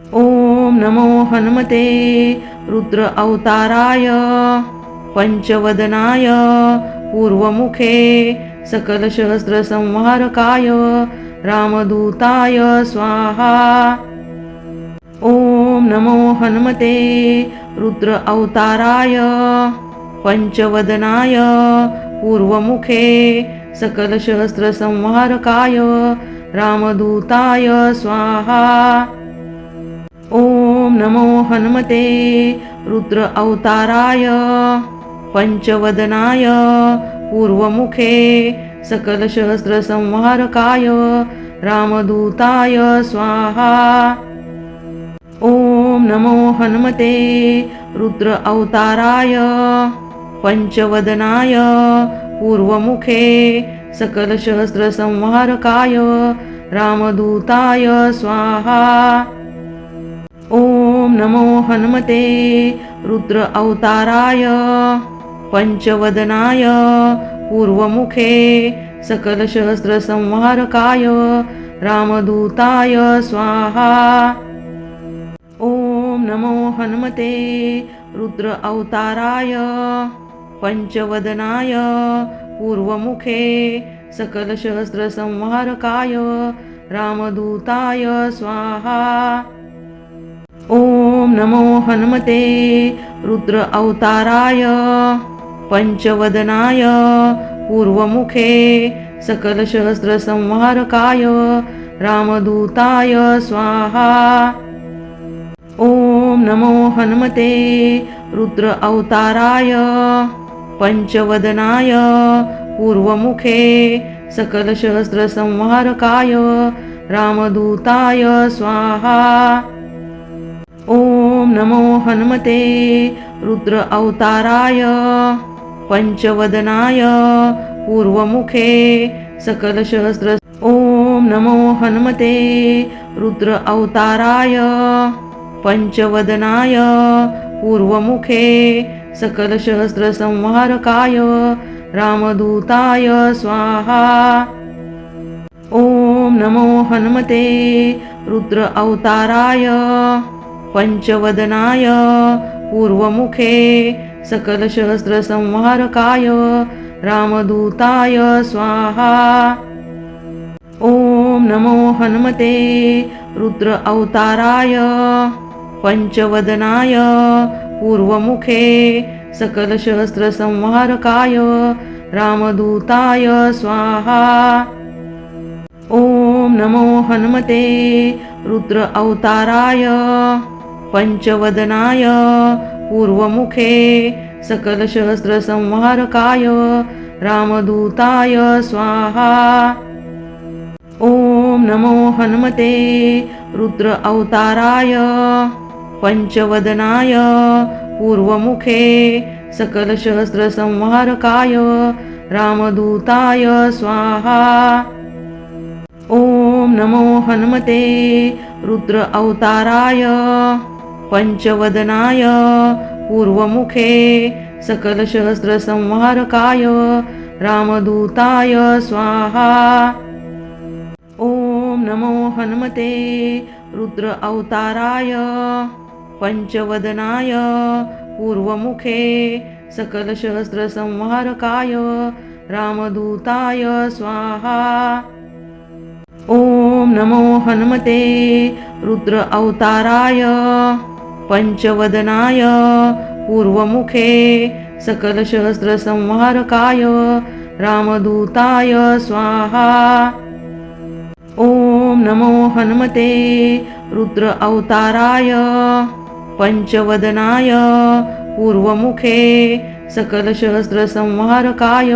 ओम नमो हनुमते रुद्र अवताराय पंचवदनाय पूर्वमुखे सकल सहस्र संहारकाय रामदूताय स्वाहा। ओम नमो हनुमते रुद्र अवताराय पंचवदनाय पूर्वमुखे सकल सहस्र संहारकाय रामदूताय स्वाहा। ओम नमो हनुमते रुद्र अवताराय पंचवदनाय पूर्वमुखे सकल सहस्र संहारकाय रामदूताय स्वाहा। ओम नमो हनुमते रुद्र अवताराय पंचवदनाय पूर्वमुखे सकल सहस्र संहारकाय रामदूताय स्वाहा। ओम नमो हनुमते रुद्र अवताराय पंचवदनाय पूर्वमुखे सकल सहस्र संहारकाय रामदूताय स्वाहा। ओम नमो हनुमते रुद्र अवताराय पंचवदनाय पूर्वमुखे सकल सहस्र संहारकाय रामदूताय स्वाहा। ओम नमो हनुमते रुद्र अवताराय पंचवदनाय पूर्वमुखे सकल सहस्र संहारकाय रामदूताय स्वाहा। ओम नमो हनुमते रुद्र अवताराय पंचवदनाय पूर्वमुखे सकल सहस्र संहारकाय रामदूताय स्वाहा। ओम नमो हनुमते रुद्र अवताराय पंचवदनाय पूर्वमुखे सकल सहस्र। ओम नमो हनुमते रुद्र अवताराय पंचवदनाय पूर्वमुखे सकल सहस्र संहारकाय रामदूताय स्वाहा। ओम नमो हनुमते रुद्र अवताराय पंचवदनाय पूर्वमुखे सकल सहस्र संहारकाय रामदूताय स्वाहा। ओम नमो हनुमते रुद्र अवताराय पंचवदनाय पूर्वमुखे सकल सहस्र संहारकाय रामदूताय स्वाहा। ओम नमो हनुमते रुद्र अवताराय पंचवदनाय पूर्वमुखे सकल सहस्र संहारकाय रामदूताय स्वाहा। ओम नमो हनुमते रुद्र अवताराय पंचवदनाय पूर्वमुखे सकल सहस्र संहारकाय रामदूताय स्वाहा। ओम नमो हनुमते रुद्र अवताराय पंचवदनाय पूर्वमुखे सकल सहस्र संहारकाय रामदूताय स्वाहा। ओम नमो हनुमते रुद्र अवताराय पंचवदनाय पूर्वमुखे सकल सहस्र संहारकाय रामदूताय स्वाहा। ओम नमो हनुमते रुद्र अवताराय पंचवदनाय पूर्वमुखे सकल सहस्र संहारकाय रामदूताय स्वाहा। ओम नमो हनुमते रुद्र अवताराय पंचवदनाय पूर्वमुखे सकल सहस्र संहारकाय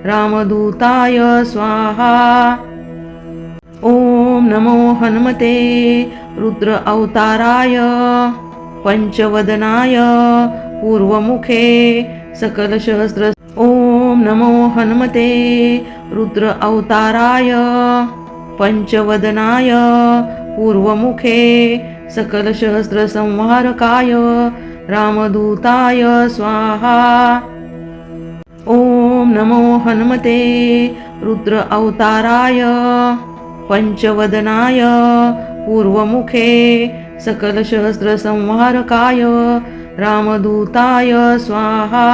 रामदूताय स्वाहा। ओम नमो हनुमते रुद्र अवताराय पंचवदनाय पूर्वमुखे सकल सहस्र। ओम नमो हनुमते रुद्र अवताराय पंचवदनाय पूर्वमुखे सकल सहस्र संहारकाय रामदूताय स्वाहा। ओम नमो हनुमते रुद्र अवताराय पंचवदनाय पूर्वमुखे सकलसहस्रसंहारकाय रामदूताय स्वाहा।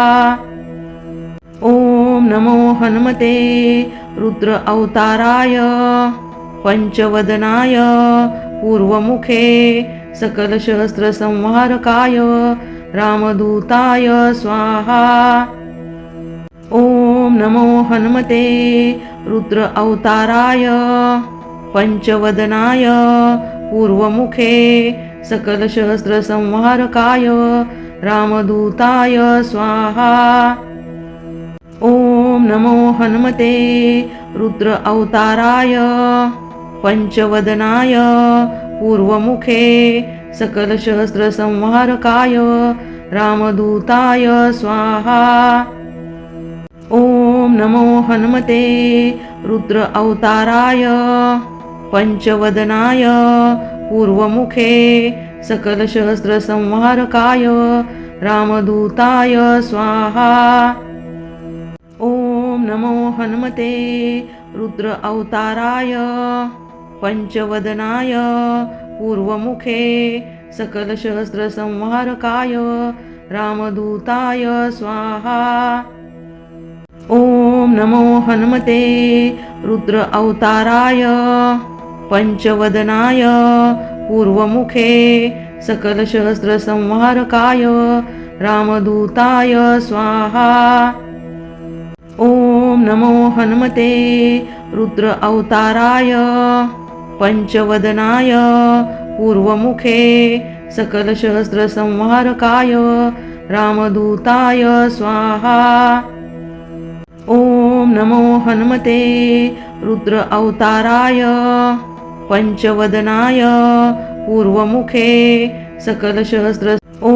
ॐ नमो हनुमते रुद्र अवताराय पंचवदनाय पूर्वमुखे सकलसहस्रसंहारकाय रामदूताय स्वाहा। ॐ नमो हनुमते रुद्र अवताराय पंचवदनाय पूर्वमुखे सकलसहस्रसंहारकाय रामदूताय स्वाहा। ॐ नमो हनुमते रुद्र अवताराय पंचवदनाय पूर्वमुखे सकलसहस्रसंहारकाय रामदूताय स्वाहा। ॐ नमो हनुमते रुद्र अवताराय पंचवदनाय पूर्वमुखे सकलसहस्रसंहारकाय रामदूताय स्वाहा। ॐ नमो हनुमते रुद्र अवताराय पंचवदनाय पूर्वमुखे सकलसहस्रसंहारकाय रामदूताय स्वाहा। ॐ नमो हनुमते रुद्र अवताराय पंचवदनाय पूर्वमुखे सकलसहस्रसंहारकाय रामदूताय स्वाहा। ॐ नमो हनुमते रुद्र अवताराय पंचवदनाय पूर्वमुखे सकलसहस्रसंहारकाय रामदूताय स्वाहा। ॐ नमो हनुमते रुद्र अवताराय पंचवदनाय पूर्वमुखे सकलसहस्र ॐ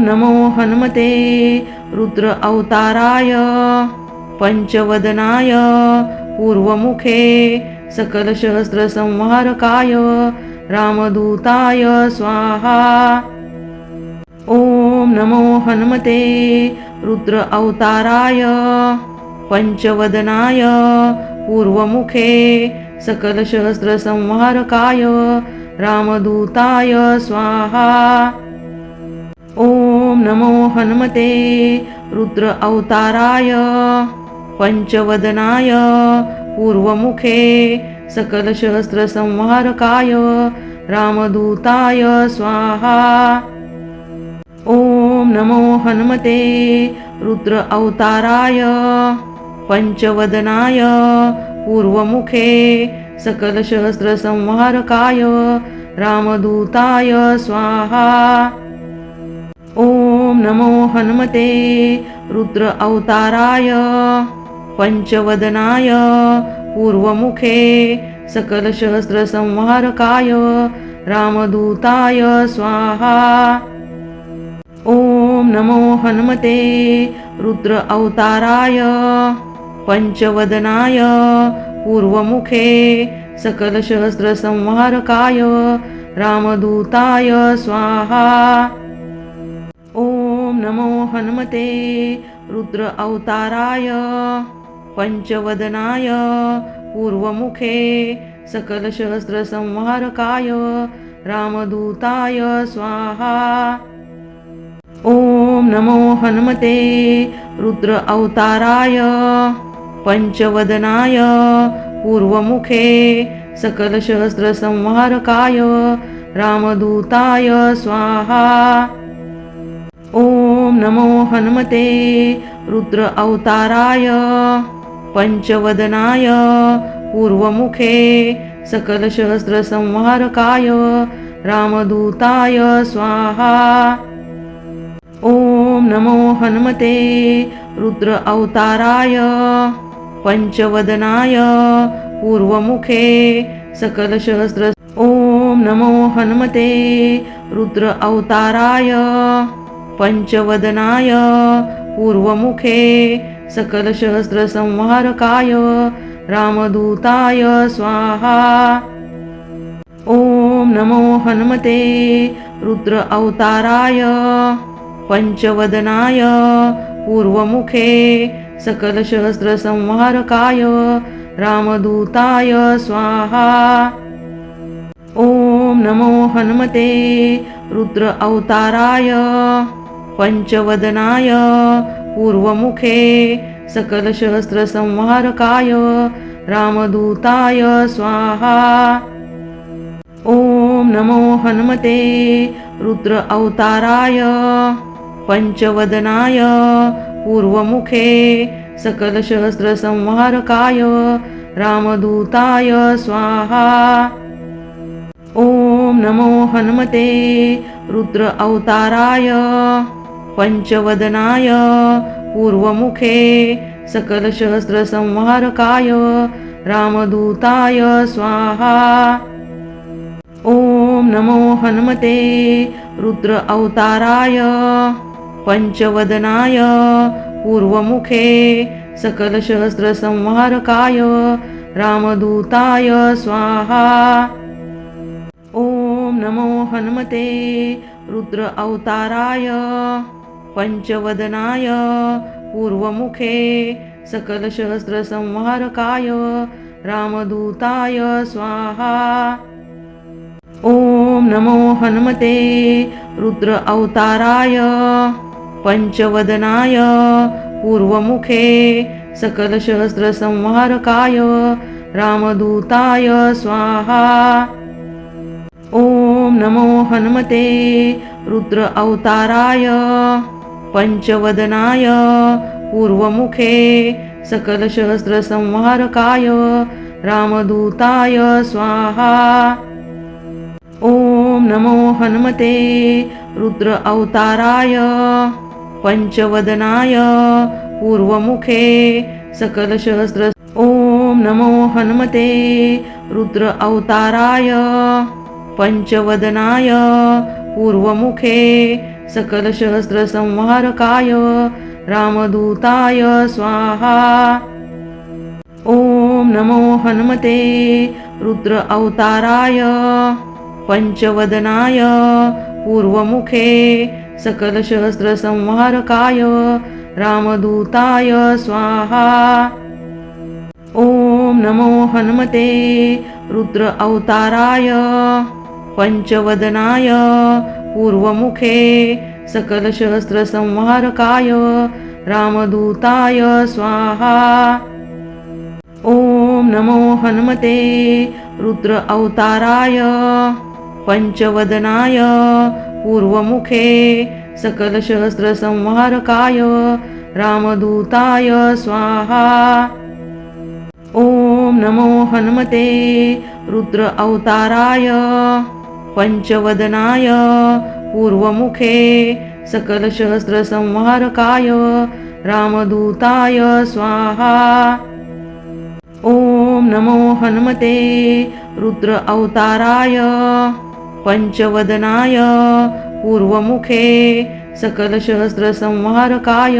नमो हनुमते रुद्र अवताराय पंचवदनाय पूर्वमुखे सकलसहस्रसंहारकाय रामदूताय स्वाहा। ॐ नमो हनुमते रुद्र अवताराय पंचवदनाय पूर्वमुखे सकलसहस्रसंहारकाय रामदूताय स्वाहा। ॐ नमो हनुमते रुद्र अवताराय पंचवदनाय पूर्वमुखे सकलसहस्रसंहारकाय रामदूताय स्वाहा। ॐ नमो हनुमते रुद्र अवताराय पंचवदनाय पूर्वमुखे सकलसहस्रसंहारकाय रामदूताय स्वाहा। ॐ नमो हनुमते रुद्र अवताराय पंचवदनाय पूर्वमुखे सकलसहस्रसंहारकाय रामदूताय स्वाहा। ॐ नमो हनुमते रुद्र अवताराय पंचवदनाय पूर्वमुखे सकलसहस्रसंहारकाय रामदूताय स्वाहा। ॐ नमो हनुमते रुद्र अवताराय पंचवदनाय पूर्वमुखे सकलसहस्रसंहारकाय रामदूताय स्वाहा। ॐ नमो हनुमते रुद्र अवताराय पंचवदनाय पूर्वमुखे सकलसहस्रसंहारकाय रामदूताय स्वाहा। ॐ नमो हनुमते रुद्र अवताराय पंचवदनाय पूर्वमुखे सकलसहस्रसंहारकाय रामदूताय स्वाहा। ॐ नमो हनुमते रुद्र अवताराय पंचवदनाय पूर्वमुखे सकलसहस्र ॐ नमो हनुमते रुद्र अवताराय पंचवदनाय पूर्वमुखे सकलसहस्रसंहारकाय रामदूताय स्वाहा। ॐ नमो हनुमते रुद्र अवताराय पंचवदनाय पूर्वमुखे सकलसहस्रसंहारकाय रामदूताय स्वाहा। ओम नमो हनुमते रुद्र अवताराय पंचवदनाय पूर्वमुखे सकल सहस्र संहारकाय रामदूताय स्वाहा। ओम नमो हनुमते रुद्र अवताराय पंचवदनाय पूर्वमुखे सकल सहस्र संहारकाय रामदूताय स्वाहा। ओम नमो हनुमते रुद्र अवताराय पंचवदनाय पूर्वमुखे सकल सहस्र संहारकाय रामदूताय स्वाहा। ओम नमो हनुमते रुद्र अवताराय पंचवदनाय पूर्वमुखे सकल सहस्र संहारकाय रामदूताय स्वाहा। ओम नमो हनुमते रुद्र अवताराय पंचवदनाय पूर्वमुखे सकल सहस्र संहारकाय रामदूताय स्वाहा। ओम नमो हनुमते रुद्र अवताराय पंचवदनाय पूर्वमुखे सकल सहस्र संहारकाय रामदूताय स्वाहा। ओम नमो हनुमते रुद्र अवताराय पंचवदनाय पूर्वमुखे सकल सहस्र संहारकाय रामदूताय स्वाहा। ओम नमो हनुमते रुद्र अवताराय पंचवदनाय पूर्वमुखे सकल सहस्र। ओम नमो हनुमते रुद्र अवताराय पंचवदनाय पूर्वमुखे सकल सहस्र संहारकाय रामदूताय स्वाहा। ओम नमो हनुमते रुद्र अवताराय पंचवदनाय पूर्वमुखे सकल सहस्र संहारकाय रामदूताय स्वाहा। ओम नमो हनुमते रुद्र अवताराय पंचवदनाय पूर्वमुखे सकल सहस्र संहारकाय रामदूताय स्वाहा। ओम नमो हनुमते रुद्र अवताराय पंचवदनाय पूर्वमुखे सकल सहस्र संहारकाय रामदूताय स्वाहा। ओम नमो हनुमते रुद्र अवताराय पंचवदनाय पूर्वमुखे सकल सहस्र संहारकाय रामदूताय स्वाहा। ओम नमो हनुमते रुद्र अवताराय पंचवदनाय पूर्वमुखे सकल सहस्र संहारकाय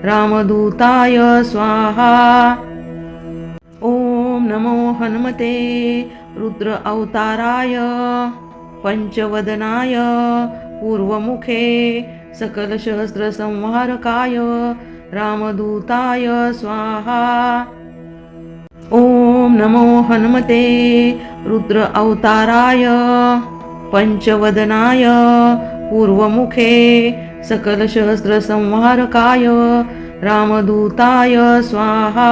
रामदूताय स्वाहा। ओम नमो हनुमते रुद्र अवताराय पंचवदनाय पूर्वमुखे सकल सहस्र संहारकाय रामदूताय स्वाहा। ओम नमो हनुमते रुद्र अवताराय पंचवदनाय पूर्वमुखे सकल सहस्र संहारकाय रामदूताय स्वाहा।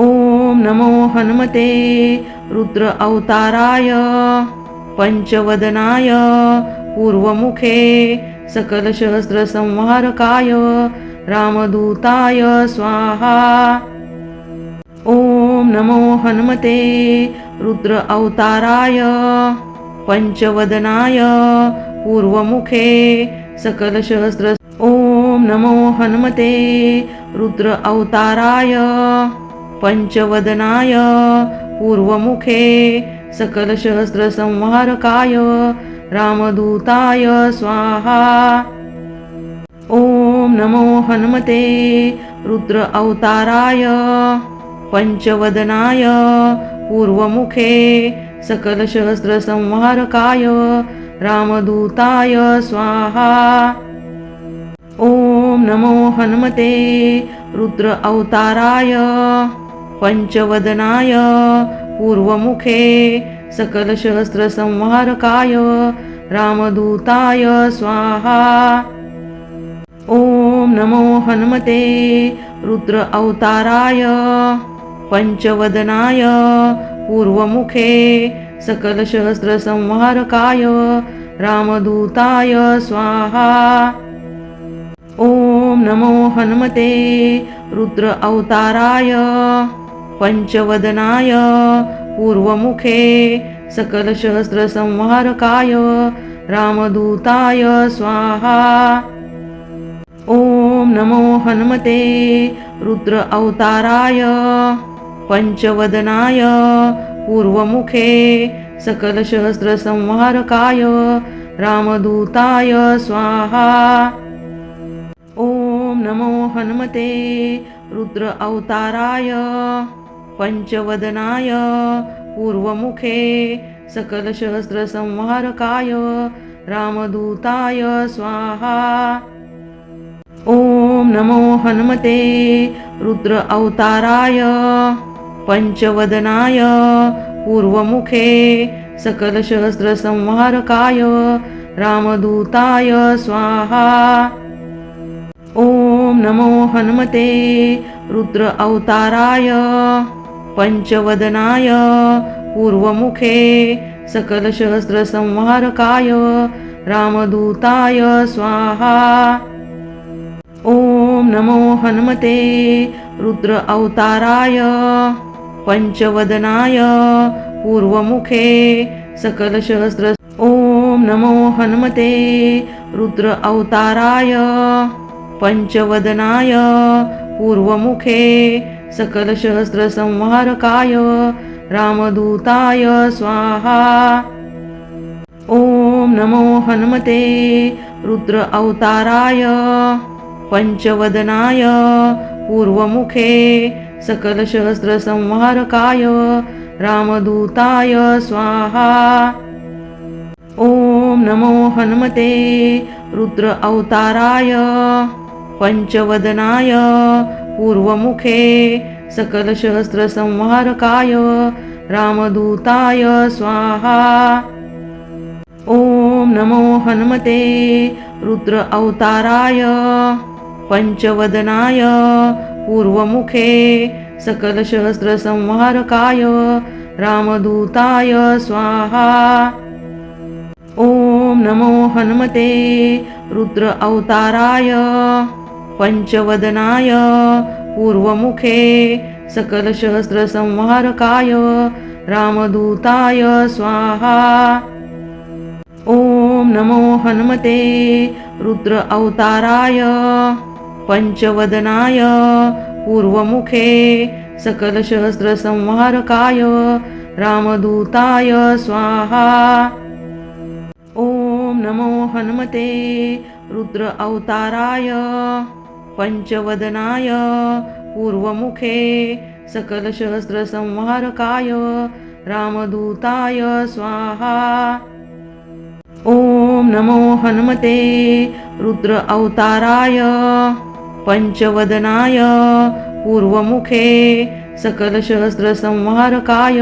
ओम नमो हनुमते रुद्र अवताराय पंचवदनाय पूर्वमुखे सकल सहस्र संहारकाय रामदूताय स्वाहा। ओम नमो हनुमते रुद्र अवताराय पंचवदनाय पूर्वमुखे सकल सहस्र। ओम नमो हनुमते रुद्र अवताराय पंचवदनाय पूर्वमुखे सकल सहस्र संहारकाय रामदूताय स्वाहा। ओम नमो हनुमते रुद्र अवताराय पंचवदनाय पूर्वमुखे सकल सहस्र संहारकाय रामदूताय स्वाहा। ओम नमो हनुमते रुद्र अवताराय पंचवदनाय पूर्वमुखे सकलसहस्रसंहारकाय रामदूताय स्वाहा। ओम नमो हनुमते रुद्र अवताराय पंचवदनाय पूर्वमुखे सकलसहस्रसंहारकाय रामदूताय स्वाहा। ओम नमो हनुमते रुद्र अवताराय पंचवदनाय पूर्वमुखे सकलसहस्रसंहारकाय रामदूताय स्वाहा। ओम नमो हनुमते रुद्र अवताराय पंचवदनाय पूर्वमुखे सकलसहस्रसंहारकाय रामदूताय स्वाहा। ओम नमो हनुमते रुद्र अवताराय पंचवदनाय पूर्वमुखे सकलसहस्रसंहारकाय रामदूताय स्वाहा। ओम नमो हनुमते रुद्र अवताराय पंचवदनाय पूर्वमुखे सकलसहस्रसंहारकाय रामदूताय स्वाहा। ओम नमो हनुमते रुद्र अवताराय पंचवदनाय पूर्वमुखे सकलसहस्रसंहारकाय रामदूताय स्वाहा। ओम नमो हनुमते रुद्र अवताराय पंचवदनाय पूर्वमुखे सकलसहस्र ओम नमो हनुमते रुद्र अवताराय पंचवदनाय पूर्वमुखे सकलसहस्रसंहारकाय रामदूताय स्वाहा। ओम नमो हनुमते रुद्र अवताराय पंचवदनाय पूर्वमुखे सकलसहस्रसंहारकाय रामदूताय स्वाहा। ओम नमो हनुमते रुद्र अवताराय पंचवदनाय पूर्वमुखे सकलसहस्रसंहारकाय रामदूताय स्वाहा। ओम नमो हनुमते रुद्र अवताराय पंचवदनाय पूर्वमुखे सकलसहस्रसंहारकाय रामदूताय स्वाहा। ओम नमो हनुमते रुद्र अवताराय पंचवदनाय पूर्वमुखे सकलसहस्रसंहारकाय रामदूताय स्वाहा। ओम नमो हनुमते रुद्र अवताराय पंचवदनाय पूर्वमुखे सकलसहस्रसंहारकाय रामदूताय स्वाहा। ओम नमो हनुमते रुद्र अवताराय पंचवदनाय पूर्वमुखे सकलसहस्रसंहारकाय रामदूताय स्वाहा। ओम नमो हनुमते रुद्र अवताराय पंचवदनाय पूर्वमुखे सकलसहस्रसंहारकाय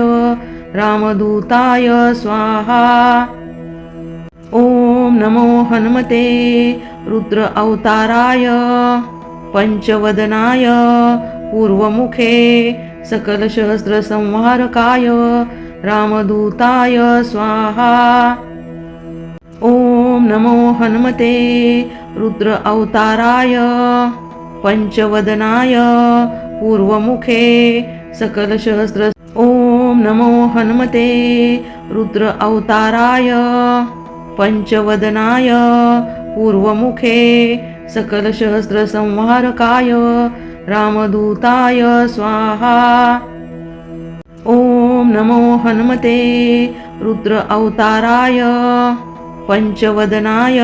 रामदूताय स्वाहा। ओम नमो हनुमते रुद्र अवताराय पंचवदनाय पूर्वमुखे सकलसहस्रसंहारकाय रामदूताय स्वाहा। ओम नमो हनुमते रुद्र अवताराय पंचवदनाय पूर्वमुखे सकलसहस्र ओम नमो हनुमते रुद्र अवताराय पंचवदनाय पूर्वमुखे सकलसहस्रसंहारकाय रामदूताय स्वाहा। ओम नमो हनुमते रुद्र अवताराय पंचवदनाय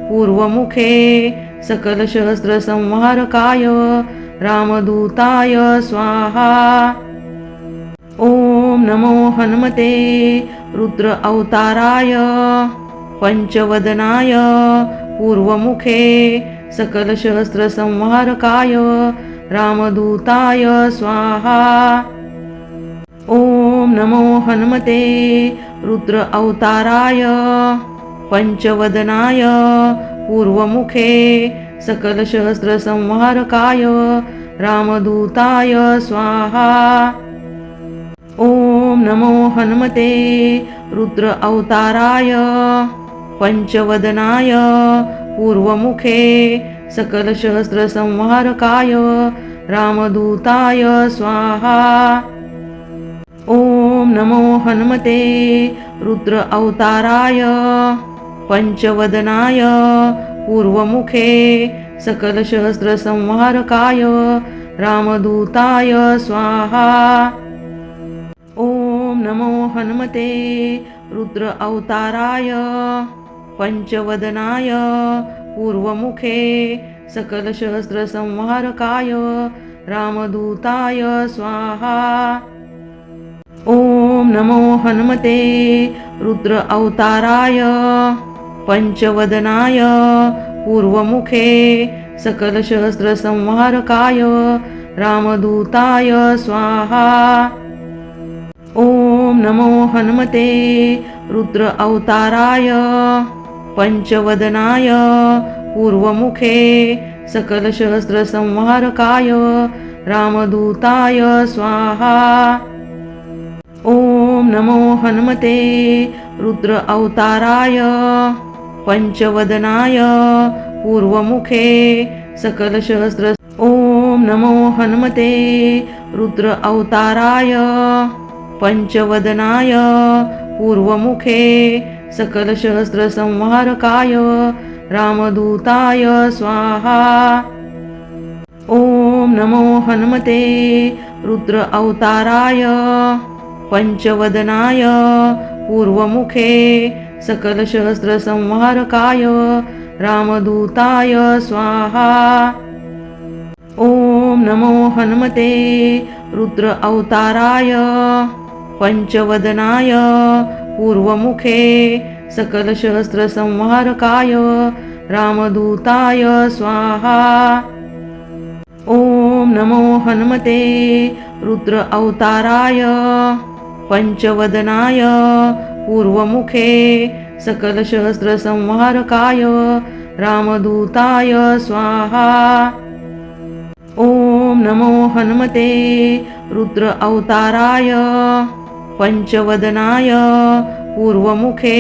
पूर्वमुखे सकलसहस्रसंहारकाय रामदूताय स्वाहा। ओम नमो हनुमते रुद्र अवताराय पंचवदनाय पूर्वमुखे सकलसहस्रसंहारकाय रामदूताय स्वाहा। ओम ॐ नमो हनुमते रुद्र अवताराय पंचवदनाय पूर्वमुखे सकलसहस्रसंहारकाय रामदूताय स्वाहा। ॐ नमो हनुमते रुद्र अवताराय पंचवदनाय पूर्वमुखे सकलसहस्रसंहारकाय रामदूताय स्वाहा। ॐ नमो हनुमते रुद्र अवताराय पंचवदनाय पूर्वमुखे सकलसहस्रसंहारकाय रामदूताय स्वाहा। ॐ नमो हनुमते रुद्र अवताराय पंचवदनाय पूर्वमुखे सकलसहस्रसंहारकाय रामदूताय स्वाहा। ॐ नमो हनुमते रुद्र अवताराय पंचवदनाय पूर्वमुखे सकलसहस्रसंहारकाय रामदूताय स्वाहा। ॐ नमो हनुमते रुद्र अवताराय पंचवदनाय पूर्वमुखे सकलसहस्रसंहारकाय रामदूताय स्वाहा। ॐ नमो हनुमते रुद्र अवताराय पंचवदनाय पूर्वमुखे सकलसहस्र ॐ नमो हनुमते रुद्र अवताराय पंचवदनाय पूर्वमुखे सकलसहस्रसंहारकाय रामदूताय स्वाहा। ॐ नमो हनुमते रुद्र अवताराय पंचवदनाय पूर्वमुखे सकलसहस्रसंहारकाय रामदूताय स्वाहा। ॐ नमो हनुमते रुद्र अवताराय पंचवदनाय पूर्वमुखे सकलसहस्रसंहारकाय रामदूताय स्वाहा। ॐ नमो हनुमते रुद्र अवताराय पंचवदनाय पूर्वमुखे सकलसहस्रसंहारकाय रामदूताय स्वाहा। ॐ नमो हनुमते रुद्र अवताराय पंचवदनाय पूर्वमुखे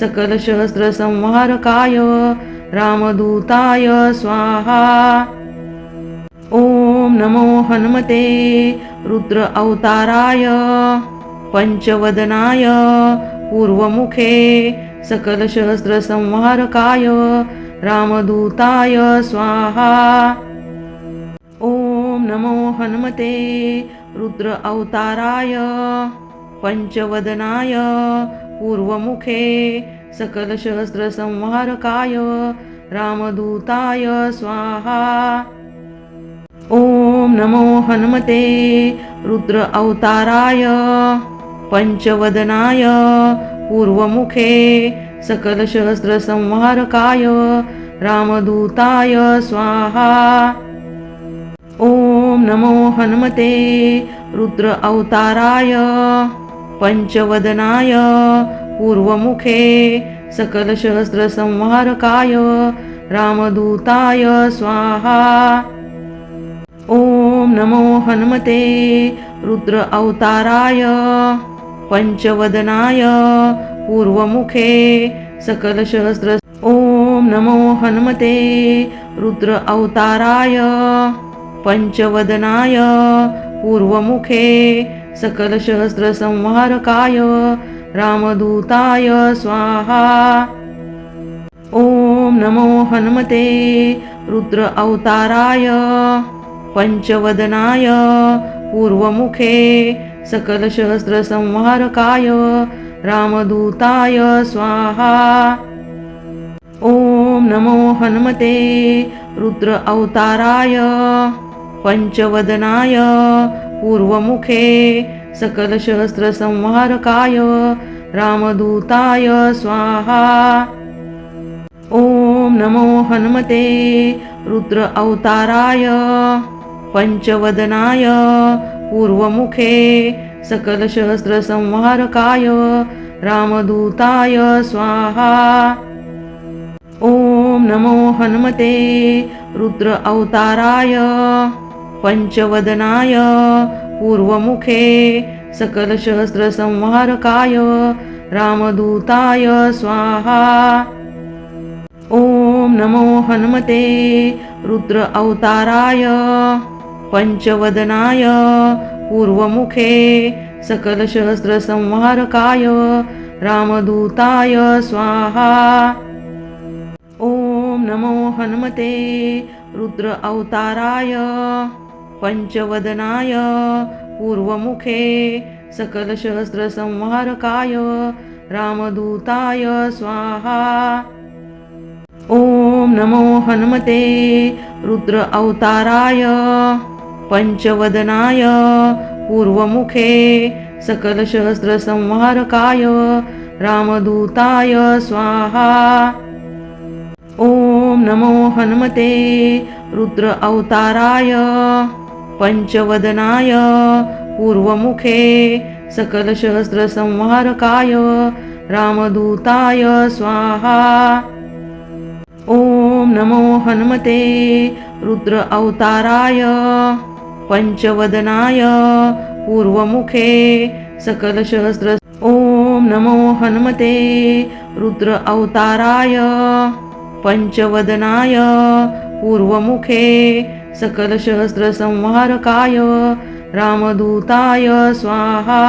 सकलसहस्रसंहारकाय रामदूताय स्वाहा। ॐ नमो हनुमते रुद्र अवताराय पंचवदनाय पूर्वमुखे सकलसहस्रसंहारकाय रामदूताय स्वाहा। ॐ नमो हनुमते रुद्र अवताराय पंचवदनाय पूर्वमुखे सकलसहस्रसंहारकाय रामदूताय स्वाहा। ॐ नमो हनुमते रुद्र अवताराय पंचवदनाय पूर्वमुखे सकलसहस्रसंहारकाय रामदूताय स्वाहा। ॐ नमो हनुमते रुद्र अवताराय पंचवदनाय पूर्वमुखे सकलसहस्रसंहारकाय रामदूताय स्वाहा। ॐ नमो हनुमते रुद्र अवताराय पंचवदनाय पूर्वमुखे सकलसहस्र ॐ नमो हनुमते रुद्र अवताराय पंचवदनाय पूर्वमुखे सकलसहस्रसंहारकाय रामदूताय स्वाहा। ॐ नमो हनुमते रुद्र अवताराय पंचवदनाय पूर्वमुखे सकलसहस्रसंहारकाय रामदूताय स्वाहा। ॐ नमो हनुमते रुद्र अवताराय पंचवदनाय पूर्वमुखे सकलसहस्रसंहारकाय रामदूताय स्वाहा। ॐ नमो हनुमते रुद्र अवताराय पंचवदनाय पूर्वमुखे सकलसहस्रसंहारकाय रामदूताय स्वाहा। ॐ नमो हनुमते रुद्र अवताराय पंचवदनाय पूर्वमुखे सकलसहस्रसंहारकाय रामदूताय स्वाहा। ॐ नमो हनुमते रुद्र अवताराय पंचवदनाय पूर्वमुखे सकलसहस्रसंहारकाय रामदूताय स्वाहा। ॐ नमो हनुमते रुद्र अवताराय पंचवदनाय पूर्वमुखे सकलसहस्रसंहारकाय रामदूताय स्वाहा। ॐ नमो हनुमते रुद्र अवताराय पंचवदनाय पूर्वमुखे सकलसहस्रसंहारकाय रामदूताय स्वाहा। ॐ नमो हनुमते रुद्र अवताराय पंचवदनाय पूर्वमुखे सकलसहस्रसंहारकाय रामदूताय स्वाहा। ॐ नमो हनुमते रुद्र अवताराय पंचवदनाय पूर्वमुखे सकलसहस्र ॐ नमो हनुमते रुद्र अवताराय पंचवदनाय पूर्वमुखे सकलसहस्रसंहारकाय रामदूताय स्वाहा।